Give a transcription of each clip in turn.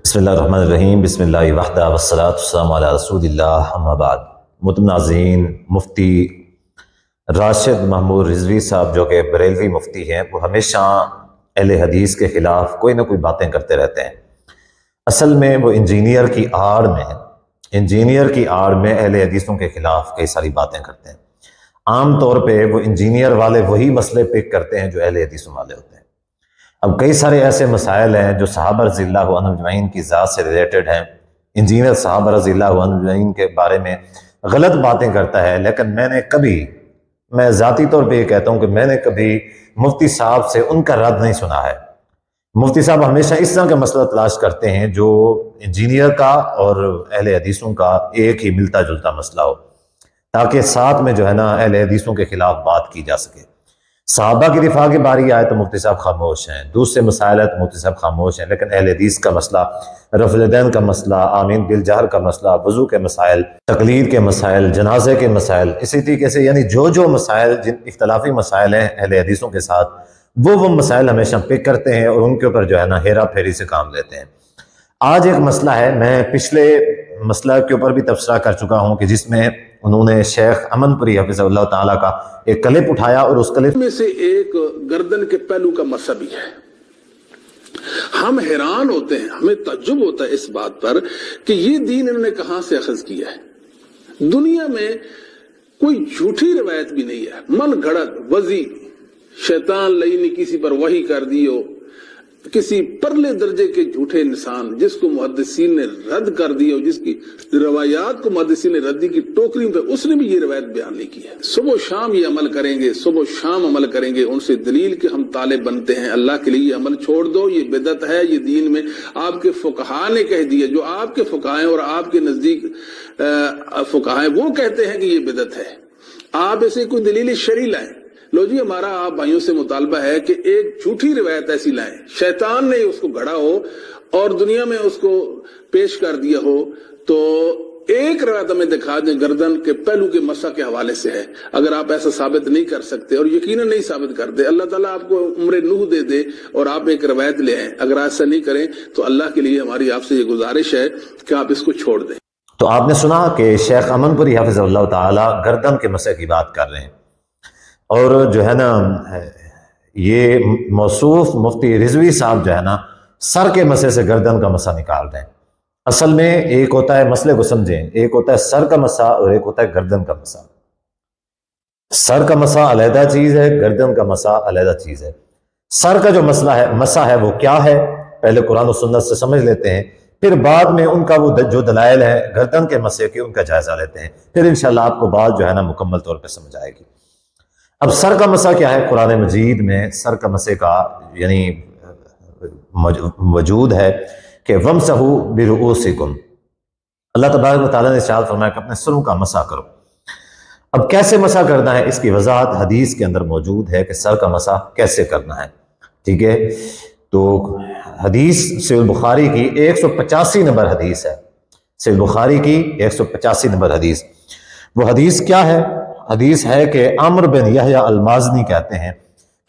بسم اللہ الرحمن الرحیم، بسم اللہ وحدہ والصلاۃ والسلام علی رسول اللہ، اما بعد۔ محترم ناظرین، مفتی راشد محمود رضوی صاحب جو کہ بریلوی مفتی ہیں، وہ ہمیشہ اہل حدیث کے خلاف کوئی نہ کوئی باتیں کرتے رہتے ہیں۔ اصل میں وہ انجینئر کی آڑ میں اہل حدیثوں کے خلاف کئی ساری باتیں کرتے ہیں۔ عام طور پہ وہ انجینئر والے وہی مسئلے پک کرتے ہیں جو اہل حدیثوں والے ہوتے ہیں۔ اب کئی سارے ایسے مسائل ہیں جو صحابہ رضی اللہ عنہم اجمعین کی ذات سے ریلیٹڈ ہیں۔ انجینئر صحابہ رضی اللہ عنہم اجمعین کے بارے میں غلط باتیں کرتا ہے، لیکن میں ذاتی طور پہ یہ کہتا ہوں کہ میں نے کبھی مفتی صاحب سے ان کا رد نہیں سنا ہے۔ مفتی صاحب ہمیشہ اس طرح کا مسئلہ تلاش کرتے ہیں جو انجینئر کا اور اہل حدیثوں کا ایک ہی ملتا جلتا مسئلہ ہو، تاکہ ساتھ میں جو ہے نا اہل حدیثوں کے خلاف بات کی جا سکے۔ صحابہ کی دفاع کی باری آئے تو مفتی صاحب خاموش ہیں، دوسرے مسائل ہے تو مفتی صاحب خاموش ہیں، لیکن اہل حدیث کا مسئلہ، رفع الیدین کا مسئلہ، آمین بالجہر کا مسئلہ، وضو کے مسائل، تقلید کے مسائل، جنازے کے مسائل، اسی طریقے سے یعنی جو مسائل جن اختلافی مسائل ہیں اہل حدیثوں کے ساتھ، وہ مسائل ہمیشہ پک کرتے ہیں اور ان کے اوپر جو ہے نا ہیرا پھیری سے کام لیتے ہیں۔ آج ایک مسئلہ ہے، میں پچھلے مسئلہ کے اوپر بھی تبصرہ کر چکا ہوں کہ جس میں انہوں نے شیخ امن پوری حفظہ اللہ تعالیٰ کا ایک کلپ اٹھایا، اور اس کلپ میں سے ایک گردن کے پہلو کا مسئلہ بھی ہے۔ ہم حیران ہوتے ہیں، ہمیں تعجب ہوتا ہے اس بات پر کہ یہ دین انہوں نے کہاں سے اخذ کیا ہے۔ دنیا میں کوئی جھوٹی روایت بھی نہیں ہے، من گھڑت وضی، شیطان لئی نے کسی پر وحی کر دیو، کسی پرلے درجے کے جھوٹے انسان جس کو محدثین نے رد کر دیا، جس کی روایات کو محدثین نے رد کی ٹوکری پہ، اس نے بھی یہ روایت بیان نہیں کی ہے۔ صبح و شام یہ عمل کریں گے، صبح و شام عمل کریں گے، ان سے دلیل کہ ہم طالب بنتے ہیں، اللہ کے لیے یہ عمل چھوڑ دو، یہ بدعت ہے، یہ دین میں آپ کے فقہا نے کہہ دیا، جو آپ کے فقہا ہیں اور آپ کے نزدیک فقہا ہیں وہ کہتے ہیں کہ یہ بدعت ہے، آپ اسے کوئی دلیل شرعی لائیں۔ لو جی، ہمارا آپ بھائیوں سے مطالبہ ہے کہ ایک جھوٹی روایت ایسی لائیں، شیطان نے اس کو گھڑا ہو اور دنیا میں اس کو پیش کر دیا ہو، تو ایک روایت ہمیں دکھا دیں گردن کے پہلو کے مسح کے حوالے سے ہے۔ اگر آپ ایسا ثابت نہیں کر سکتے اور یقیناً نہیں ثابت کرتے، اللہ تعالیٰ آپ کو عمر نوح دے دے اور آپ ایک روایت لے آئیں۔ اگر ایسا نہیں کریں تو اللہ کے لیے ہماری آپ سے یہ گزارش ہے کہ آپ اس کو چھوڑ دیں۔ تو آپ نے سنا کہ شیخ امن پوری حفظہ اللہ تعالیٰ گردن کے مسح کی بات کر رہے ہیں، اور جو ہے نا یہ موصوف مفتی رضوی صاحب جو ہے نا سر کے مسئلے سے گردن کا مسئلہ نکال رہے ہیں۔ اصل میں ایک ہوتا ہے، مسئلے کو سمجھیں، ایک ہوتا ہے سر کا مسئلہ اور ایک ہوتا ہے گردن کا مسئلہ۔ سر کا مسئلہ علیحدہ چیز ہے، گردن کا مسئلہ علیحدہ چیز ہے۔ سر کا جو مسئلہ ہے وہ کیا ہے، پہلے قرآن و سنت سے سمجھ لیتے ہیں، پھر بعد میں ان کا وہ جو دلائل ہے گردن کے مسئلے کے ان کا جائزہ لیتے ہیں، پھر انشاءاللہ آپ کو بات جو ہے نا مکمل طور پہ سمجھ آئے گی۔ اب سر کا مسئلہ کیا ہے؟ قرآن مجید میں سر کا مسئلہ کا یعنی وجود ہے کہ وَمْسَحُوا بِرُؤُوسِكُمْ، اللہ تبارک و تعالیٰ نے ارشاد فرمایا کہ اپنے سروں کا مسح کرو۔ اب کیسے مسح کرنا ہے اس کی وضاحت حدیث کے اندر موجود ہے کہ سر کا مسح کیسے کرنا ہے، ٹھیک ہے؟ تو حدیث صحیح بخاری کی 185 نمبر حدیث ہے، صحیح بخاری کی 185 نمبر حدیث۔ وہ حدیث کیا ہے؟ حدیث ہے کہ عمرو بن یحییٰ المازنی کہتے ہیں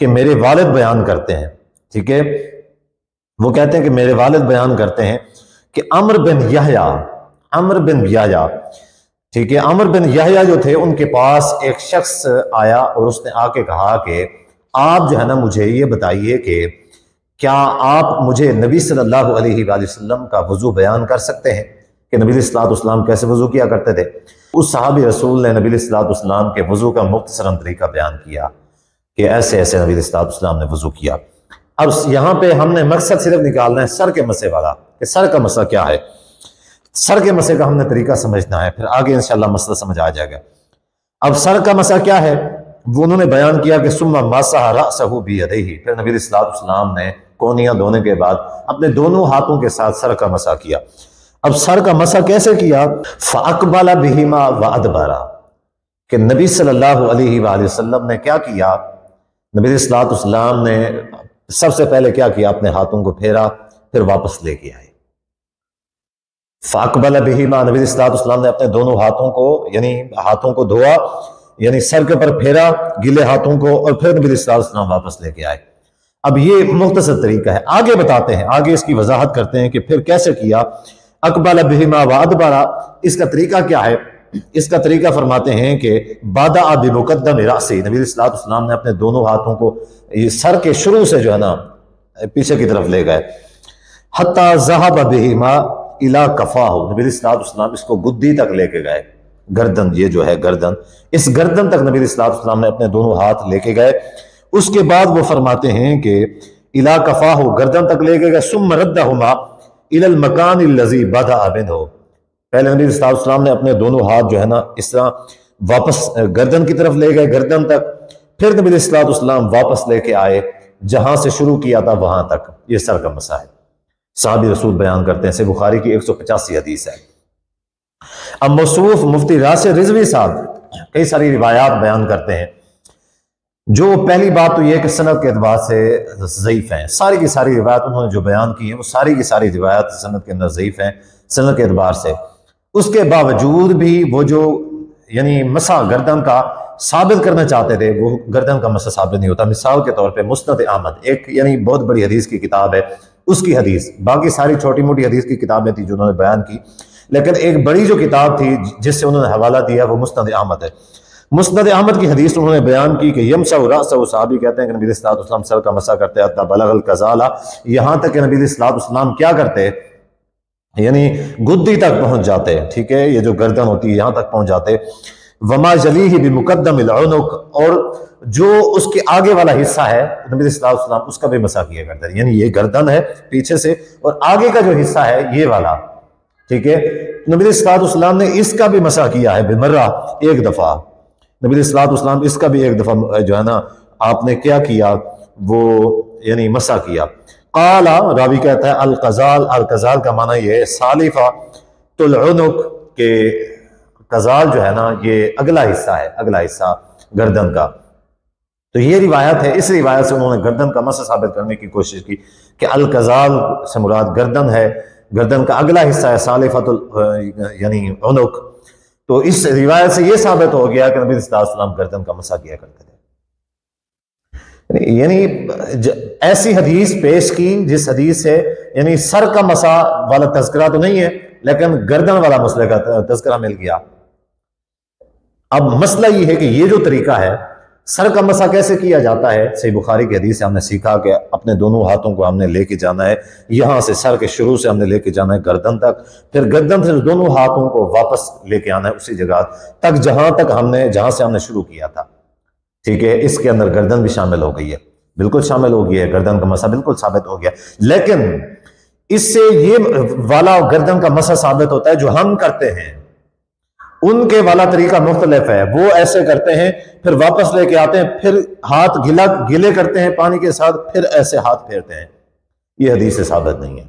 کہ میرے والد بیان کرتے ہیں، ٹھیک ہے؟ وہ کہتے ہیں کہ میرے والد بیان کرتے ہیں کہ عمرو بن یحییٰ، ٹھیک ہے، عمرو بن یحییٰ جو تھے ان کے پاس ایک شخص آیا اور اس نے آ کے کہا کہ آپ جو ہے نا مجھے یہ بتائیے کہ کیا آپ مجھے نبی صلی اللہ علیہ وآلہ وسلم کا وضو بیان کر سکتے ہیں کہ نبی علیہ الصلوۃ والسلام کیسے وضو کیا کرتے تھے؟ اس صحابی رسول نے نبی علیہ الصلوۃ والسلام کے وضو کا مختصراً طریقہ بیان کیا کہ ایسے ایسے نبی علیہ الصلوۃ والسلام نے وضو کیا۔ اب یہاں پہ ہم نے مقصد صرف نکالنا ہے سر کے مسئلے والا، کہ سر کا مسئلہ کیا ہے، سر کے مسئلے کا ہم نے طریقہ سمجھنا ہے، پھر آگے انشاءاللہ مسئلہ سمجھ آ جائے گا۔ اب سر کا مسئلہ کیا ہے وہ انہوں نے بیان کیا کہ ثم مسح رأسہ بیدیہ، پھر نبی علیہ الصلوۃ والسلام نے کونیاں دھونے کے بعد اپنے دونوں ہاتھوں کے ساتھ سر کا مسح کیا۔ اب سر کا مسح کیسے کیا؟ فَأَقْبَلَ بِهِمَا وَأَدْبَرَ، کہ نبی صلی اللہ علیہ وآلہ وسلم نے کیا کیا؟ نبی علیہ الصلوۃ والسلام نے سب سے پہلے کیا کیا؟ اپنے ہاتھوں کو پھیرا، پھر واپس لے کے آئے۔ فَأَقْبَلَ بِهِمَا، نبی علیہ الصلوۃ والسلام نے اپنے دونوں ہاتھوں کو دھویا، یعنی سر کے اوپر پھیرا گیلے ہاتھوں کو، اور پھر نبی علیہ الصلوۃ والسلام واپس لے کے آئے۔ اب یہ مختصر طریقہ ہے، آگے بتاتے ہیں، آگے اس کی وضاحت کرتے ہیں کہ پھر کیسے کیا۔ اقبل بہما و ادبرا، اس کا طریقہ کیا ہے؟ اس کا طریقہ فرماتے ہیں کہ بادہ بمقدم رأسی، نبی صلی اللہ علیہ وسلم نے اپنے دونوں ہاتھوں کو سر کے شروع سے جو ہے نا پیچھے کی طرف لے گئے، حتی ذہب بہما الی کفاہ، نبی صلی اللہ علیہ وسلم اس کو گدی تک لے کے گئے، گردن، یہ جو ہے گردن، اس گردن تک نبی صلی اللہ علیہ وسلم نے اپنے دونوں ہاتھ لے کے گئے۔ اس کے بعد وہ فرماتے ہیں کہ الی کفاہ، گردن تک لے کے گئے، ثم ردہما الی المکان الذی بدأ منہ، پہلے نبی صلی اللہ علیہ وسلم نے اپنے دونوں ہاتھ جو ہے نا اس طرح واپس گردن کی طرف لے گئے، گردن تک، پھر نبی صلی اللہ علیہ وسلم واپس لے کے آئے جہاں سے شروع کیا تھا وہاں تک۔ یہ سر کا مسح ہے، صحابی رسول بیان کرتے ہیں، صحیح بخاری کی 185 حدیث ہے۔ اب موصوف مفتی راشد رضوی صاحب کئی ساری روایات بیان کرتے ہیں، جو پہلی بات تو یہ کہ سند کے اعتبار سے ضعیف ہیں، ساری کی ساری روایت انہوں نے جو بیان کی ہیں وہ ساری کی ساری روایت سند کے اندر ضعیف ہیں سند کے اعتبار سے۔ اس کے باوجود بھی وہ جو یعنی مسح گردن کا ثابت کرنا چاہتے تھے، وہ گردن کا مسح ثابت نہیں ہوتا۔ مثال کے طور پہ مسند احمد ایک یعنی بہت بڑی حدیث کی کتاب ہے، اس کی حدیث، باقی ساری چھوٹی موٹی حدیث کی کتابیں تھیں جو انہوں نے بیان کی، لیکن ایک بڑی جو کتاب تھی جس سے انہوں نے حوالہ دیا وہ مسند احمد ہے۔ مسند احمد کی حدیث انہوں نے بیان کی کہ یمسح رأسہ، صحابی کہتے ہیں کہ نبی صلی اللہ علیہ وسلم سر کا مسح کرتے حتی بلغ القذالہ، یہاں تک کہ نبی صلی اللہ علیہ وسلم کیا کرتے، یعنی گدی تک پہنچ جاتے، ٹھیک ہے، یہ جو گردن ہوتی ہے یہاں تک پہنچ جاتے۔ وما جلیہ بمقدم العنق، اور جو اس کے آگے والا حصہ ہے نبی صلی اللہ علیہ وسلم اس کا بھی مسح کیا کرتے ہیں، یعنی یہ گردن ہے پیچھے سے اور آگے کا جو حصہ ہے یہ والا، ٹھیک ہے، نبی صلی اللہ علیہ وسلم نے اس کا بھی مسح کیا ہے بمرہ، ایک دفعہ، نبی صلی اللہ علیہ وسلم اس کا بھی ایک دفعہ جو ہے نا آپ نے کیا کیا، وہ یعنی مسح کیا۔ قال، راوی کہتا ہے القذال، القذال کا معنی یہ ہے سالفہ العنق، کہ قذال جو ہے نا یہ اگلا حصہ ہے، اگلا حصہ گردن کا۔ تو یہ روایت ہے، اس روایت سے انہوں نے گردن کا مسح ثابت کرنے کی کوشش کی کہ القذال سے مراد گردن ہے، گردن کا اگلا حصہ ہے سالفۃ یعنی عنق۔ تو اس روایت سے یہ ثابت ہو گیا کہ نبی صلی اللہ علیہ وسلم گردن کا مسح کیا کرتے تھے۔ یعنی ایسی حدیث پیش کی جس حدیث سے یعنی سر کا مسح والا تذکرہ تو نہیں ہے لیکن گردن والا مسئلے کا تذکرہ مل گیا۔ اب مسئلہ یہ ہے کہ یہ جو طریقہ ہے سر کا مسح کیسے کیا جاتا ہے، صحیح بخاری کی حدیث سے ہم نے سیکھا کہ اپنے دونوں ہاتھوں کو ہم نے لے کے جانا ہے، یہاں سے سر کے شروع سے ہم نے لے کے جانا ہے گردن تک، پھر گردن سے دونوں ہاتھوں کو واپس لے کے آنا ہے اسی جگہ تک جہاں سے ہم نے شروع کیا تھا، ٹھیک ہے۔ اس کے اندر گردن بھی شامل ہو گئی ہے، بالکل شامل ہو گئی ہے، گردن کا مسح بالکل ثابت ہو گیا، لیکن اس سے یہ والا گردن کا مسح ثابت ہوتا ہے جو ہم کرتے ہیں، ان کے والا طریقہ مختلف ہے، وہ ایسے کرتے ہیں پھر واپس لے کے آتے ہیں، پھر ہاتھ گیلے کرتے ہیں پانی کے ساتھ، پھر ایسے ہاتھ پھیرتے ہیں، یہ حدیث سے ثابت نہیں ہے،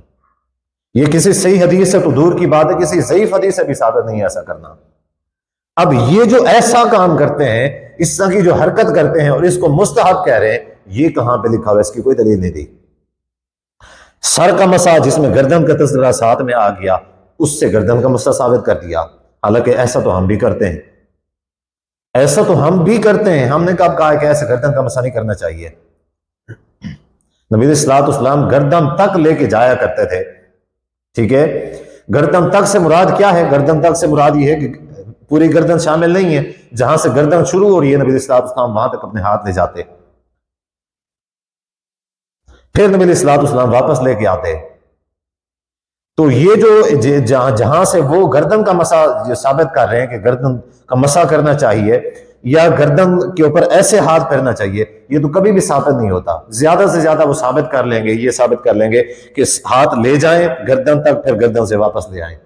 یہ کسی صحیح حدیث سے تو دور کی بات ہے، کسی ضعیف حدیث سے بھی ثابت نہیں ہے ایسا کرنا۔ اب یہ جو ایسا کام کرتے ہیں، اس طرح کی جو حرکت کرتے ہیں اور اس کو مستحب کہہ رہے ہیں، یہ کہاں پہ لکھا ہوا ہے؟ اس کی کوئی دلیل نہیں دی۔ سر کا مسح جس میں گردن کا تذکرہ ساتھ میں آ گیا، اس سے گردن کا مسح ثابت کر دیا، حالانکہ ایسا تو ہم بھی کرتے ہیں، ایسا تو ہم بھی کرتے ہیں۔ ہم نے کب کہا ہے کہ ایسے گردن کا مسح نہیں کرنا چاہیے؟ نبی صلی اللہ علیہ وسلم گردن تک لے کے جایا کرتے تھے، ٹھیک ہے۔ گردن تک سے مراد کیا ہے؟ گردن تک سے مراد یہ ہے کہ پوری گردن شامل نہیں ہے، جہاں سے گردن شروع ہو رہی ہے نبی صلی اللہ علیہ وسلم وہاں تک اپنے ہاتھ لے جاتے، پھر نبی صلی اللہ علیہ وسلم واپس لے کے آتے۔ تو یہ جو جہاں سے وہ گردن کا مسح جو ثابت کر رہے ہیں کہ گردن کا مسح کرنا چاہیے یا گردن کے اوپر ایسے ہاتھ پھیرنا چاہیے، یہ تو کبھی بھی ثابت نہیں ہوتا۔ زیادہ سے زیادہ وہ ثابت کر لیں گے، یہ ثابت کر لیں گے کہ ہاتھ لے جائیں گردن تک، پھر گردن سے واپس لے آئیں۔